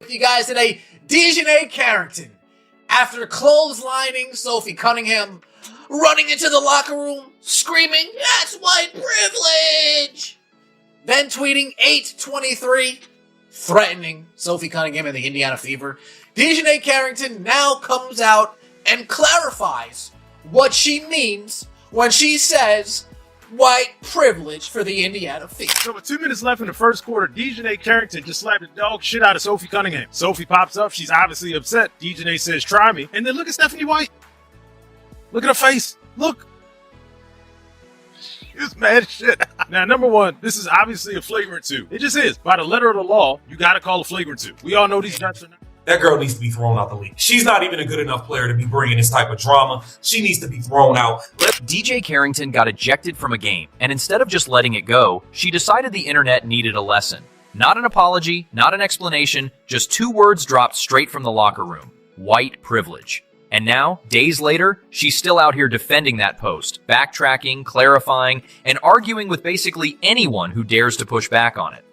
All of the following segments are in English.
You guys today, DJonai Carrington, after clotheslining Sophie Cunningham, running into the locker room, screaming, "That's white privilege!" Then tweeting 8/23, threatening Sophie Cunningham and the Indiana Fever. DJonai Carrington now comes out and clarifies what she means when she says white privilege for the Indiana Fever. So with 2 minutes left in the first quarter, DJonai Carrington just slapped the dog shit out of Sophie Cunningham. Sophie pops up. She's obviously upset. DJonai says, "Try me." And then look at Stephanie White. Look at her face. Look. She's mad as shit. Now, number one, this is obviously a flagrant 2. It just is. By the letter of the law, you got to call a flagrant 2. We all know these nuts are not. That girl needs to be thrown out the league. She's not even a good enough player to be bringing this type of drama. She needs to be thrown out. DJ Carrington got ejected from a game, and instead of just letting it go, she decided the internet needed a lesson. Not an apology, not an explanation, just 2 words dropped straight from the locker room. White privilege. And now, days later, she's still out here defending that post, backtracking, clarifying, and arguing with basically anyone who dares to push back on it.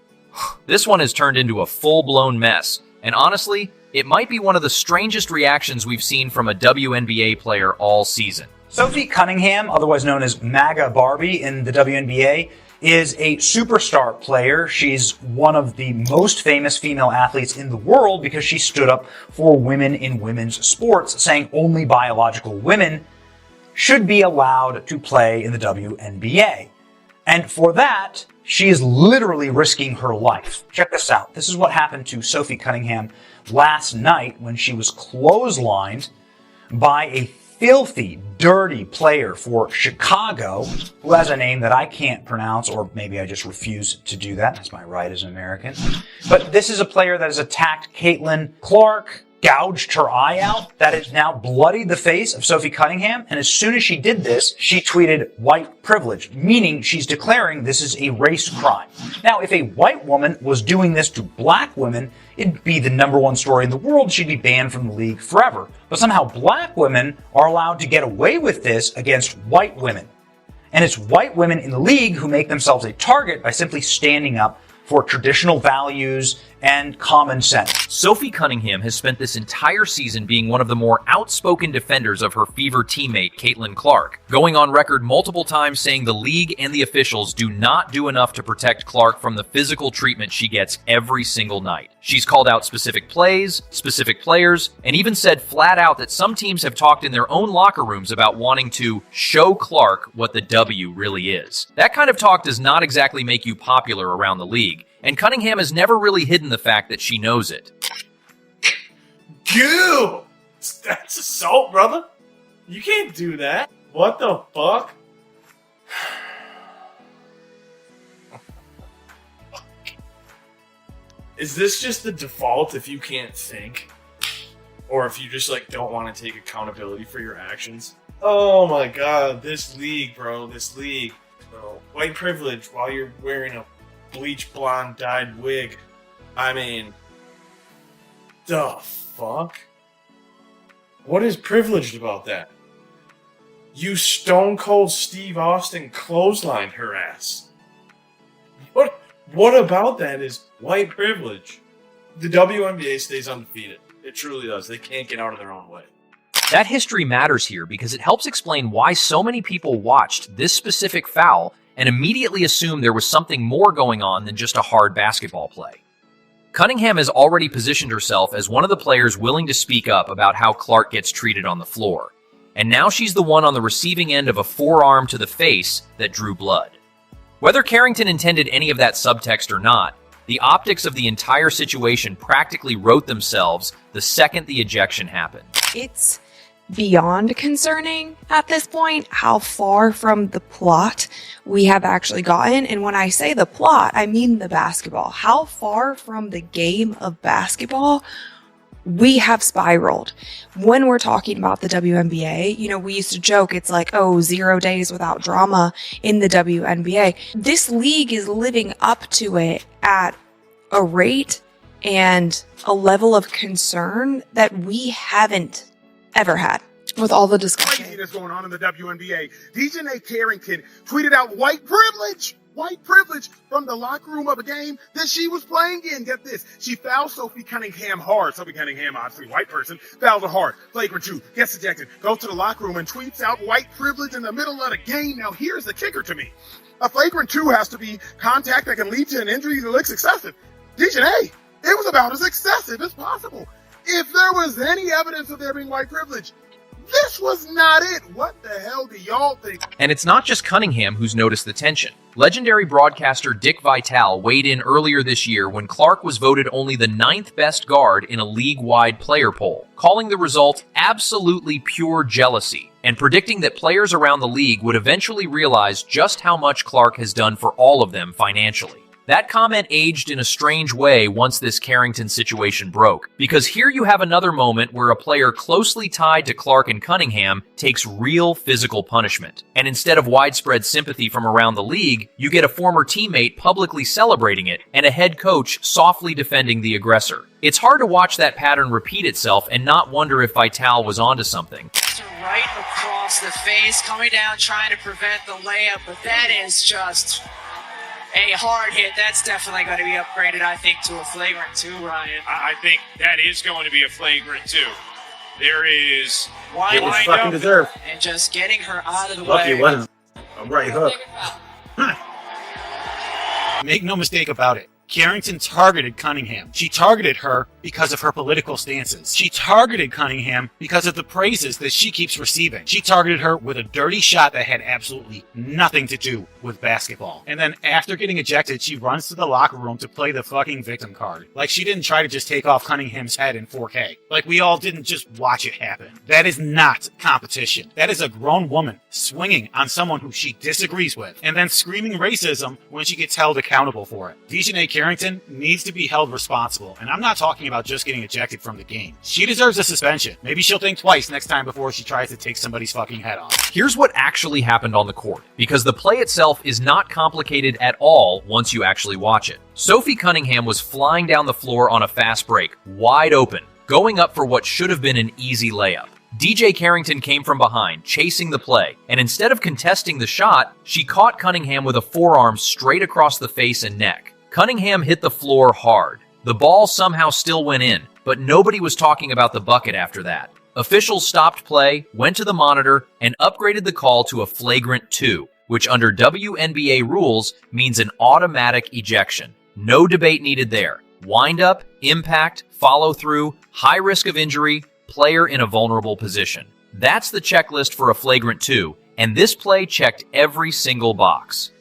This one has turned into a full-blown mess, and honestly, it might be one of the strangest reactions we've seen from a WNBA player all season. Sophie Cunningham, otherwise known as MAGA Barbie in the WNBA, is a superstar player. She's one of the most famous female athletes in the world because she stood up for women in women's sports, saying only biological women should be allowed to play in the WNBA. And for that, she is literally risking her life. Check this out. This is what happened to Sophie Cunningham last night when she was clotheslined by a filthy, dirty player for Chicago who has a name that I can't pronounce, or maybe I just refuse to do that. That's my right as an American. But this is a player that has attacked Caitlin Clark, gouged her eye out, that has now bloodied the face of Sophie Cunningham. And as soon as she did this, she tweeted white privilege, meaning she's declaring this is a race crime. Now, if a white woman was doing this to black women, it'd be the #1 story in the world. She'd be banned from the league forever. But somehow black women are allowed to get away with this against white women. And it's white women in the league who make themselves a target by simply standing up for traditional values and common sense. Sophie Cunningham has spent this entire season being one of the more outspoken defenders of her Fever teammate, Caitlin Clark, going on record multiple times saying the league and the officials do not do enough to protect Clark from the physical treatment she gets every single night. She's called out specific plays, specific players, and even said flat out that some teams have talked in their own locker rooms about wanting to show Clark what the W really is. That kind of talk does not exactly make you popular around the league, and Cunningham has never really hidden the fact that she knows it. Goo! That's assault, brother. You can't do that. What the fuck? Is this just the default if you can't think? Or if you just don't want to take accountability for your actions? Oh my god, this league, bro. This league. Bro. White privilege while you're wearing a bleach blonde dyed wig. I mean, the fuck? What is privileged about that? You Stone Cold Steve Austin clotheslined her ass. What about that is white privilege? The WNBA stays undefeated. It truly does. They can't get out of their own way. That history matters here because it helps explain why so many people watched this specific foul and immediately assumed there was something more going on than just a hard basketball play. Cunningham has already positioned herself as one of the players willing to speak up about how Clark gets treated on the floor. And now she's the one on the receiving end of a forearm to the face that drew blood. Whether Carrington intended any of that subtext or not, the optics of the entire situation practically wrote themselves the second the ejection happened. It's beyond concerning at this point how far from the plot we have actually gotten. And when I say the plot, I mean the basketball. How far from the game of basketball we have spiraled. When we're talking about the WNBA, we used to joke, it's like, 0 days without drama in the WNBA. This league is living up to it at a rate and a level of concern that we haven't ever had. With all the discussion Crazy that's going on in the WNBA. DJonai Carrington tweeted out white privilege. white privilege from the locker room of a game that she was playing in. Get this. She fouls Sophie Cunningham hard. Sophie Cunningham, obviously white person, fouls her hard. Flagrant 2, gets ejected, goes to the locker room and tweets out white privilege in the middle of the game. Now here's the kicker to me. A flagrant 2 has to be contact that can lead to an injury that looks excessive. DJonai, it was about as excessive as possible. If there was any evidence of there being white privilege, this was not it. What the hell do y'all think? And it's not just Cunningham who's noticed the tension. Legendary broadcaster Dick Vitale weighed in earlier this year when Clark was voted only the 9th best guard in a league-wide player poll, calling the result absolutely pure jealousy, and predicting that players around the league would eventually realize just how much Clark has done for all of them financially. That comment aged in a strange way once this Carrington situation broke, because here you have another moment where a player closely tied to Clark and Cunningham takes real physical punishment. And instead of widespread sympathy from around the league, you get a former teammate publicly celebrating it and a head coach softly defending the aggressor. It's hard to watch that pattern repeat itself and not wonder if Vitale was onto something. Right across the face, coming down, trying to prevent the layup, but that is just a hard hit. That's definitely going to be upgraded, I think, to a flagrant 2, Ryan. I think that is going to be a flagrant 2. There is Wide up deserve. and just getting her out of the Lucky way. it wasn't a right hook. Make no mistake about it. Carrington targeted Cunningham. She targeted her because of her political stances. She targeted Cunningham because of the praises that she keeps receiving. She targeted her with a dirty shot that had absolutely nothing to do with basketball. And then after getting ejected, she runs to the locker room to play the fucking victim card. Like she didn't try to just take off Cunningham's head in 4K. Like we all didn't just watch it happen. That is not competition. That is a grown woman swinging on someone who she disagrees with and then screaming racism when she gets held accountable for it. DJonai Carrington needs to be held responsible, and I'm not talking about just getting ejected from the game. She deserves a suspension. Maybe she'll think twice next time before she tries to take somebody's fucking head off. Here's what actually happened on the court, because the play itself is not complicated at all once you actually watch it. Sophie Cunningham was flying down the floor on a fast break, wide open, going up for what should have been an easy layup. DJ Carrington came from behind, chasing the play, and instead of contesting the shot, she caught Cunningham with a forearm straight across the face and neck. Cunningham hit the floor hard. The ball somehow still went in, but nobody was talking about the bucket after that. Officials stopped play, went to the monitor, and upgraded the call to a flagrant 2, which under WNBA rules means an automatic ejection. No debate needed there. Wind up, impact, follow through, high risk of injury, player in a vulnerable position. That's the checklist for a flagrant 2, and this play checked every single box.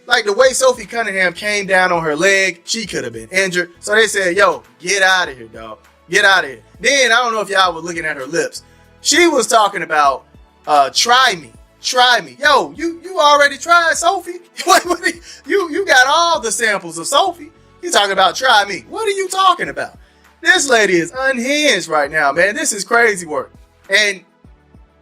Like the way Sophie Cunningham came down on her leg, she could have been injured. So they said, yo, get out of here, dog. Get out of here. Then, I don't know if y'all were looking at her lips. She was talking about, try me. Try me. Yo, you already tried Sophie? You got all the samples of Sophie. You talking about try me. What are you talking about? This lady is unhinged right now, man. This is crazy work. And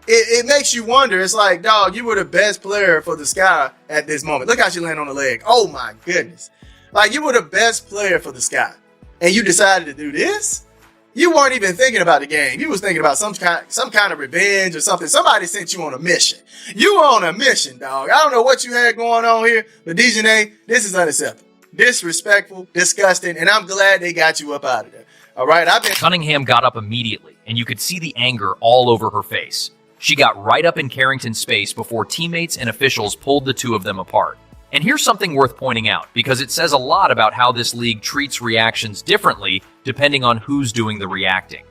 it makes you wonder. It's like, dog, you were the best player for the Sky at this moment. Look how she landed on the leg. Oh, my goodness. Like, you were the best player for the Sky. And you decided to do this? You weren't even thinking about the game. You was thinking about some kind of revenge or something. Somebody sent you on a mission. You were on a mission, dog. I don't know what you had going on here, but DJonai, this is unacceptable. Disrespectful, disgusting, and I'm glad they got you up out of there. All right, Cunningham got up immediately, and you could see the anger all over her face. She got right up in Carrington's face before teammates and officials pulled the two of them apart. And here's something worth pointing out, because it says a lot about how this league treats reactions differently depending on who's doing the reacting.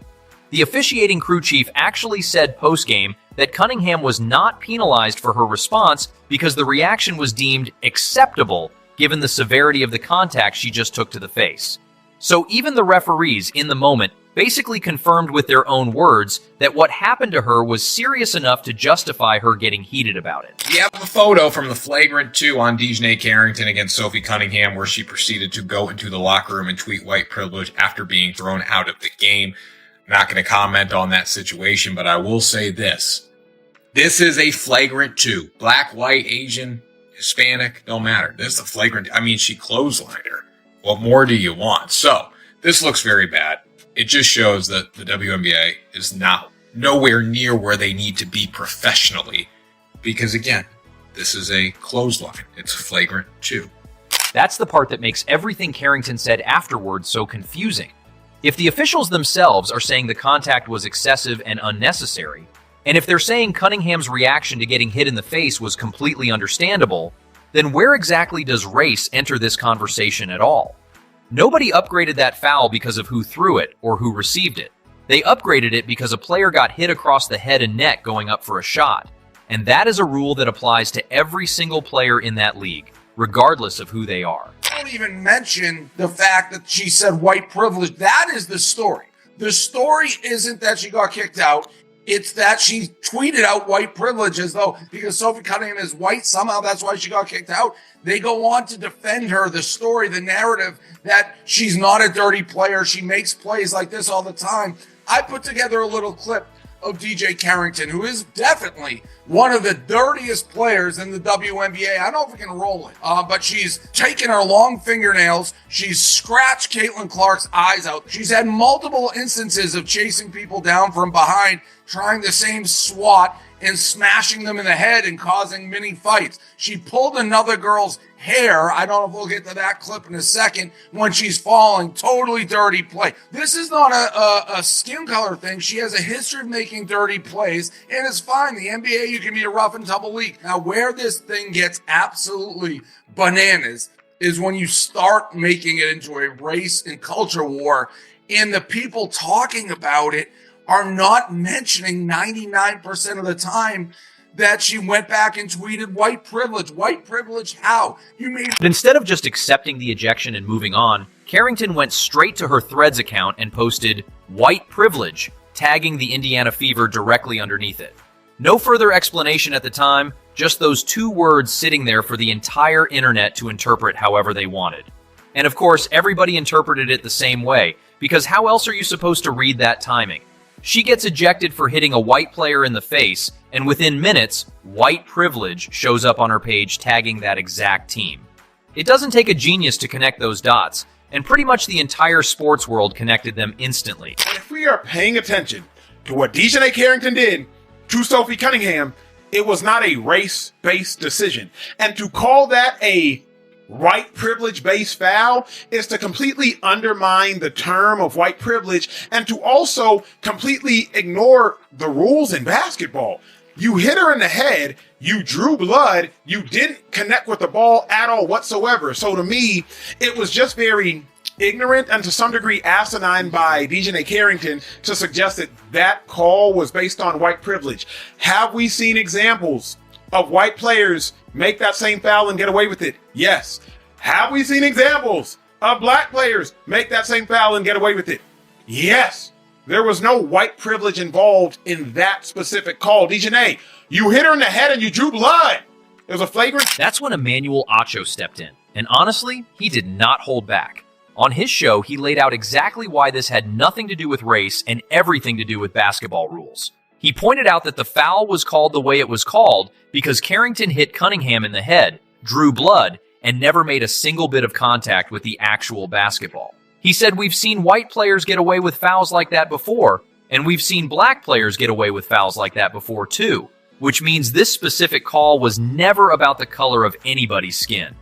The officiating crew chief actually said post-game that Cunningham was not penalized for her response because the reaction was deemed acceptable given the severity of the contact she just took to the face. So even the referees in the moment basically confirmed with their own words that what happened to her was serious enough to justify her getting heated about it. We have a photo from the flagrant 2 on DJonai Carrington against Sophie Cunningham where she proceeded to go into the locker room and tweet white privilege after being thrown out of the game. I'm not going to comment on that situation, but I will say this. This is a flagrant 2. Black, white, Asian, Hispanic, don't matter. This is a flagrant. I mean, she clotheslined her. What more do you want? So, this looks very bad. It just shows that the WNBA is nowhere near where they need to be professionally. Because again, This is a clothesline. It's flagrant 2. That's the part that makes everything Carrington said afterwards so confusing. If the officials themselves are saying the contact was excessive and unnecessary, and if they're saying Cunningham's reaction to getting hit in the face was completely understandable, then where exactly does race enter this conversation at all? Nobody upgraded that foul because of who threw it or who received it. They upgraded it because a player got hit across the head and neck going up for a shot. And that is a rule that applies to every single player in that league, regardless of who they are. Don't even mention the fact that she said white privilege. That is the story. The story isn't that she got kicked out. It's that she tweeted out white privilege as though because Sophie Cunningham is white, somehow that's why she got kicked out. They go on to defend her, the story, the narrative that she's not a dirty player. She makes plays like this all the time. I put together a little clip of DJ Carrington, who is definitely one of the dirtiest players in the WNBA. I don't know if we can roll it, but she's taken her long fingernails. She's scratched Caitlin Clark's eyes out. She's had multiple instances of chasing people down from behind, trying the same swat and smashing them in the head and causing mini fights. She pulled another girl's hair. I don't know if we'll get to that clip in a second when she's falling. Totally dirty play. This is not a skin color thing. She has a history of making dirty plays, and it's fine. The NBA, you can be a rough and tumble league. Now, where this thing gets absolutely bananas is when you start making it into a race and culture war, and the people talking about it are not mentioning 99% of the time that she went back and tweeted white privilege. White privilege how? But instead of just accepting the ejection and moving on, Carrington went straight to her Threads account and posted white privilege, tagging the Indiana Fever directly underneath it. No further explanation at the time, just those 2 words sitting there for the entire internet to interpret however they wanted. And of course, everybody interpreted it the same way, because how else are you supposed to read that timing? She gets ejected for hitting a white player in the face, and within minutes, white privilege shows up on her page tagging that exact team. It doesn't take a genius to connect those dots, and pretty much the entire sports world connected them instantly. If we are paying attention to what DJonai Carrington did to Sophie Cunningham, it was not a race-based decision. And to call that a white privilege-based foul is to completely undermine the term of white privilege and to also completely ignore the rules in basketball. You hit her in the head, you drew blood, you didn't connect with the ball at all whatsoever. So to me, it was just very ignorant and to some degree asinine by DJonai Carrington to suggest that that call was based on white privilege. Have we seen examples of white players make that same foul and get away with it? Yes. Have we seen examples of black players make that same foul and get away with it? Yes. There was no white privilege involved in that specific call. DJonai, you hit her in the head and you drew blood. It was a flagrant. That's when Emmanuel Acho stepped in. And honestly, he did not hold back. On his show, he laid out exactly why this had nothing to do with race and everything to do with basketball rules. He pointed out that the foul was called the way it was called because Carrington hit Cunningham in the head, drew blood, and never made a single bit of contact with the actual basketball. He said we've seen white players get away with fouls like that before, and we've seen black players get away with fouls like that before too, which means this specific call was never about the color of anybody's skin.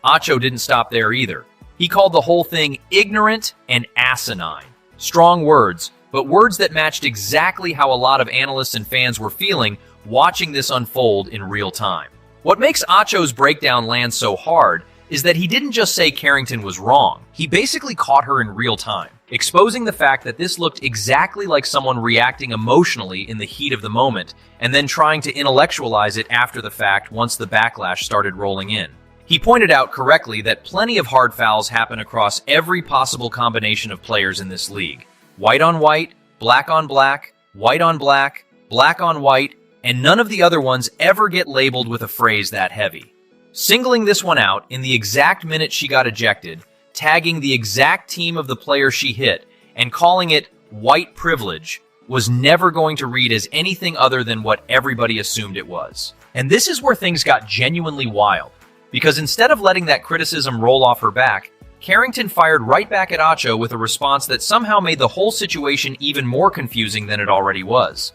Acho didn't stop there either. He called the whole thing ignorant and asinine. Strong words, but words that matched exactly how a lot of analysts and fans were feeling watching this unfold in real time. What makes Acho's breakdown land so hard is that he didn't just say Carrington was wrong. He basically caught her in real time, exposing the fact that this looked exactly like someone reacting emotionally in the heat of the moment and then trying to intellectualize it after the fact once the backlash started rolling in. He pointed out correctly that plenty of hard fouls happen across every possible combination of players in this league. White on white, black on black, white on black, black on white, and none of the other ones ever get labeled with a phrase that heavy. Singling this one out in the exact minute she got ejected, tagging the exact team of the player she hit, and calling it white privilege was never going to read as anything other than what everybody assumed it was. And this is where things got genuinely wild, because instead of letting that criticism roll off her back, Carrington fired right back at Acho with a response that somehow made the whole situation even more confusing than it already was.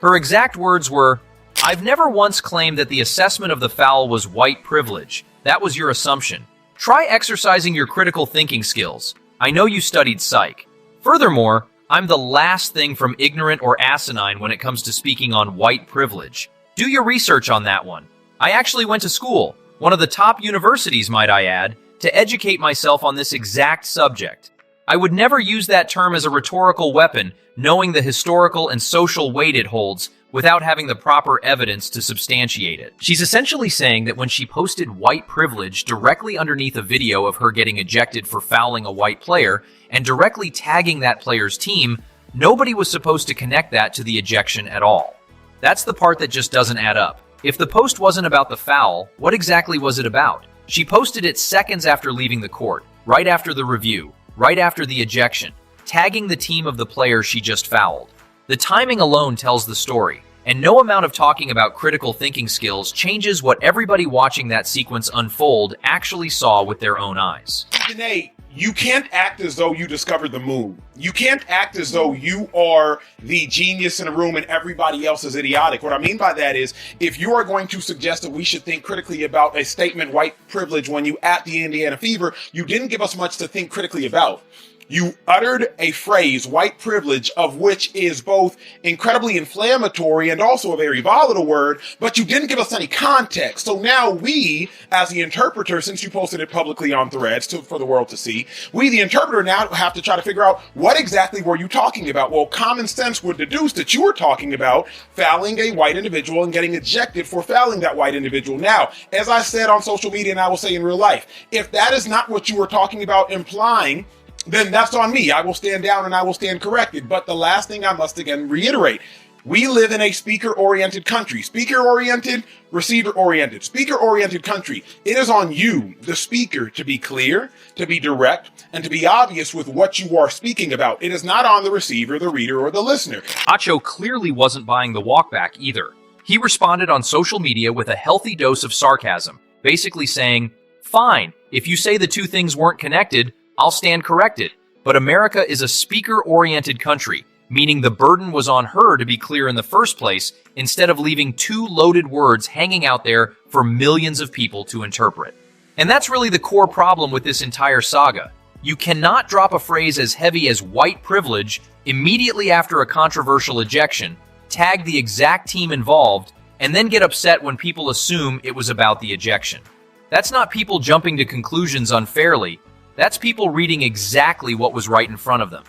Her exact words were, I've never once claimed that the assessment of the foul was white privilege. That was your assumption. Try exercising your critical thinking skills. I know you studied psych. Furthermore, I'm the last thing from ignorant or asinine when it comes to speaking on white privilege. Do your research on that one. I actually went to school, one of the top universities, might I add, to educate myself on this exact subject. I would never use that term as a rhetorical weapon, knowing the historical and social weight it holds, without having the proper evidence to substantiate it. She's essentially saying that when she posted white privilege directly underneath a video of her getting ejected for fouling a white player, and directly tagging that player's team, nobody was supposed to connect that to the ejection at all. That's the part that just doesn't add up. If the post wasn't about the foul, what exactly was it about? She posted it seconds after leaving the court, right after the review, right after the ejection, tagging the team of the player she just fouled. The timing alone tells the story, and no amount of talking about critical thinking skills changes what everybody watching that sequence unfold actually saw with their own eyes. DJonai, you can't act as though you discovered the moon. You can't act as though you are the genius in the room and everybody else is idiotic. What I mean by that is, if you are going to suggest that we should think critically about a statement white privilege when you at the Indiana Fever, you didn't give us much to think critically about. You uttered a phrase, white privilege, of which is both incredibly inflammatory and also a very volatile word, but you didn't give us any context. So now we, as the interpreter, since you posted it publicly on Threads for the world to see, we, the interpreter, now have to try to figure out what exactly were you talking about. Well, common sense would deduce that you were talking about fouling a white individual and getting ejected for fouling that white individual. Now, as I said on social media and I will say in real life, if that is not what you were talking about implying, then that's on me. I will stand down and I will stand corrected. But the last thing I must again reiterate, we live in a speaker-oriented country. Speaker-oriented, receiver-oriented. Speaker-oriented country. It is on you, the speaker, to be clear, to be direct, and to be obvious with what you are speaking about. It is not on the receiver, the reader, or the listener. Acho clearly wasn't buying the walkback either. He responded on social media with a healthy dose of sarcasm, basically saying, "Fine, if you say the two things weren't connected, I'll stand corrected, but America is a speaker-oriented country, meaning the burden was on her to be clear in the first place instead of leaving two loaded words hanging out there for millions of people to interpret." And that's really the core problem with this entire saga. You cannot drop a phrase as heavy as white privilege immediately after a controversial ejection, tag the exact team involved, and then get upset when people assume it was about the ejection. That's not people jumping to conclusions unfairly. That's people reading exactly what was right in front of them.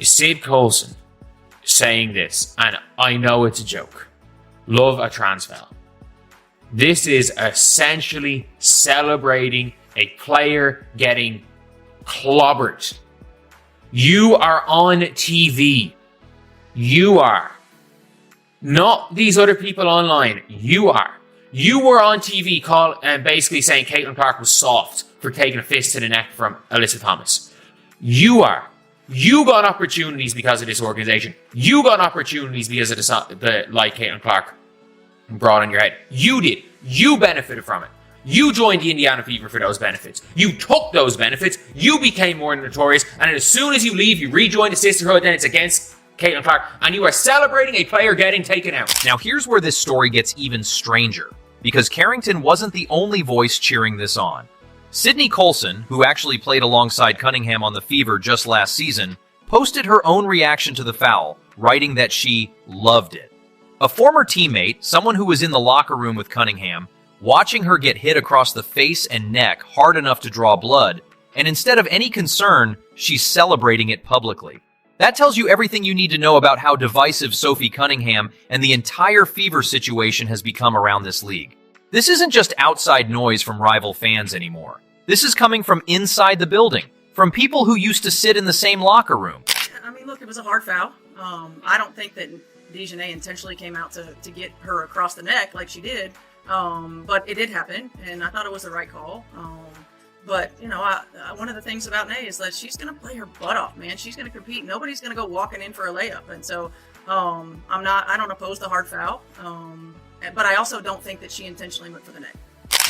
Sid Coulson saying this, and I know it's a joke. Love a trans foul. This is essentially celebrating a player getting clobbered. You are on TV. You are. Not these other people online. You are. You were on TV basically saying Caitlin Clark was soft for taking a fist to the neck from Alyssa Thomas. You are. You got opportunities because of this organization. You got opportunities because of the like Caitlin Clark brought on your head. You did. You benefited from it. You joined the Indiana Fever for those benefits. You took those benefits. You became more notorious. And as soon as you leave, you rejoin the sisterhood, then it's against Caitlin Clark. And you are celebrating a player getting taken out. Now here's where this story gets even stranger, because Carrington wasn't the only voice cheering this on. Sydney Colson, who actually played alongside Cunningham on the Fever just last season, posted her own reaction to the foul, writing that she loved it. A former teammate, someone who was in the locker room with Cunningham, watching her get hit across the face and neck hard enough to draw blood, and instead of any concern, she's celebrating it publicly. That tells you everything you need to know about how divisive Sophie Cunningham and the entire Fever situation has become around this league. This isn't just outside noise from rival fans anymore. This is coming from inside the building, from people who used to sit in the same locker room. I mean, look, it was a hard foul. I don't think that DJonai intentionally came out to get her across the neck like she did, but it did happen, and I thought it was the right call. But, you know, one of the things about Nay is that she's going to play her butt off, man. She's going to compete. Nobody's going to go walking in for a layup. And so I don't oppose the hard foul. But I also don't think that she intentionally went for the neck.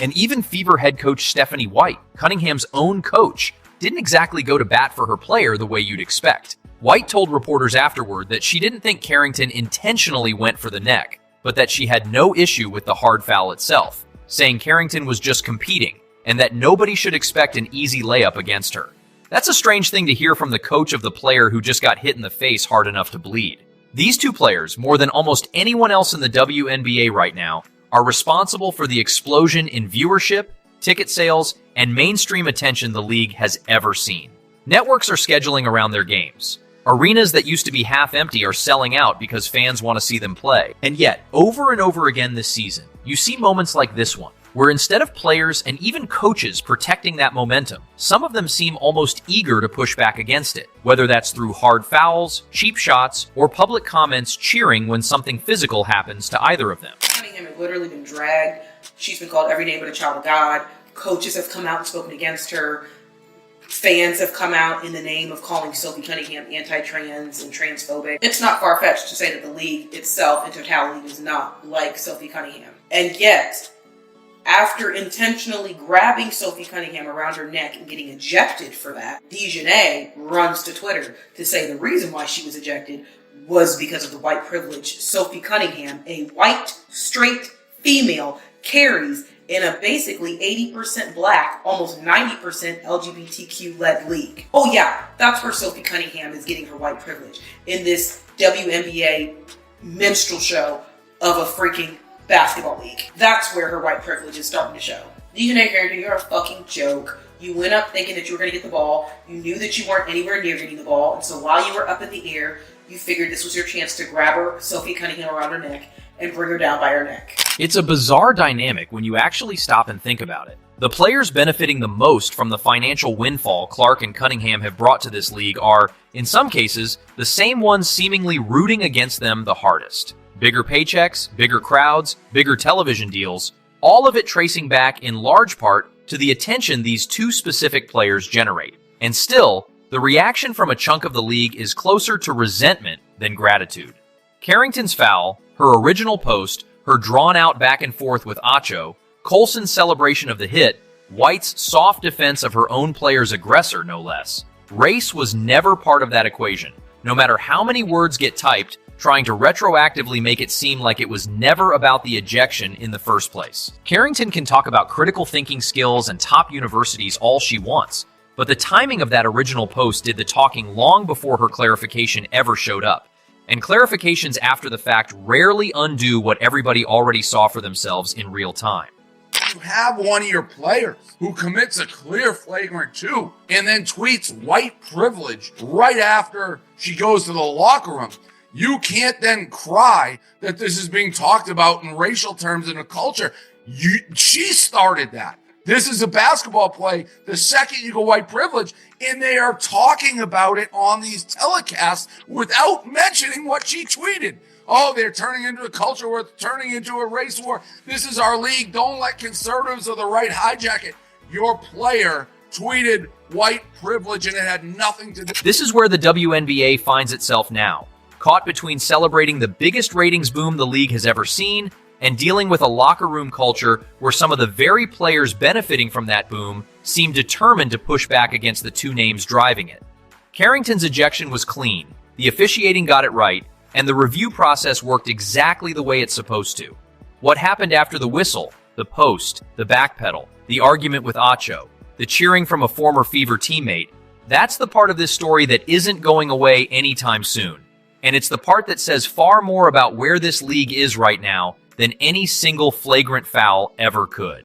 And even Fever head coach Stephanie White, Cunningham's own coach, didn't exactly go to bat for her player the way you'd expect. White told reporters afterward that she didn't think Carrington intentionally went for the neck. but that she had no issue with the hard foul itself, saying Carrington was just competing and that nobody should expect an easy layup against her. That's a strange thing to hear from the coach of the player who just got hit in the face hard enough to bleed. These two players, more than almost anyone else in the WNBA right now, are responsible for the explosion in viewership, ticket sales, and mainstream attention the league has ever seen. Networks are scheduling around their games. Arenas that used to be half empty are selling out because fans want to see them play. And yet, over and over again this season, you see moments like this one, where instead of players and even coaches protecting that momentum, some of them seem almost eager to push back against it, whether that's through hard fouls, cheap shots, or public comments cheering when something physical happens to either of them. Cunningham has literally been dragged. She's been called every name but a child of God. Coaches have come out and spoken against her. Fans have come out in the name of calling Sophie Cunningham anti-trans and transphobic. It's not far-fetched to say that the league itself in totality is not like Sophie Cunningham. And yet, after intentionally grabbing Sophie Cunningham around her neck and getting ejected for that, DJonai runs to Twitter to say the reason why she was ejected was because of the white privilege Sophie Cunningham, a white, straight female, carries in a basically 80% black, almost 90% LGBTQ-led league. Oh yeah, that's where Sophie Cunningham is getting her white privilege, in this WNBA minstrel show of a freaking basketball league. That's where her white privilege is starting to show. DJonai Carrington, you're a fucking joke. You went up thinking that you were going to get the ball. You knew that you weren't anywhere near getting the ball, and so while you were up in the air, you figured this was your chance to grab her, Sophie Cunningham, around her neck and bring her down by her neck. It's a bizarre dynamic when you actually stop and think about it. The players benefiting the most from the financial windfall Clark and Cunningham have brought to this league are, in some cases, the same ones seemingly rooting against them the hardest. Bigger paychecks, bigger crowds, bigger television deals, all of it tracing back in large part to the attention these two specific players generate. And still, the reaction from a chunk of the league is closer to resentment than gratitude. Carrington's foul, her original post, her drawn-out back and forth with Acho, Colson's celebration of the hit, White's soft defense of her own player's aggressor, no less. Race was never part of that equation, no matter how many words get typed, trying to retroactively make it seem like it was never about the ejection in the first place. Carrington can talk about critical thinking skills and top universities all she wants, but the timing of that original post did the talking long before her clarification ever showed up. And clarifications after the fact rarely undo what everybody already saw for themselves in real time. You have one of your players who commits a clear flagrant 2 and then tweets white privilege right after she goes to the locker room. You can't then cry that this is being talked about in racial terms in a culture. She started that. This is a basketball play. The second you go white privilege, and they are talking about it on these telecasts without mentioning what she tweeted. Oh, they're turning into a culture war, turning into a race war. This is our league. Don't let conservatives or the right hijack it. Your player tweeted white privilege, and it had nothing to do. This is where the WNBA finds itself now, caught between celebrating the biggest ratings boom the league has ever seen and dealing with a locker room culture where some of the very players benefiting from that boom seem determined to push back against the two names driving it. Carrington's ejection was clean, the officiating got it right, and the review process worked exactly the way it's supposed to. What happened after the whistle, the post, the backpedal, the argument with Acho, the cheering from a former Fever teammate, that's the part of this story that isn't going away anytime soon. And it's the part that says far more about where this league is right now than any single flagrant foul ever could.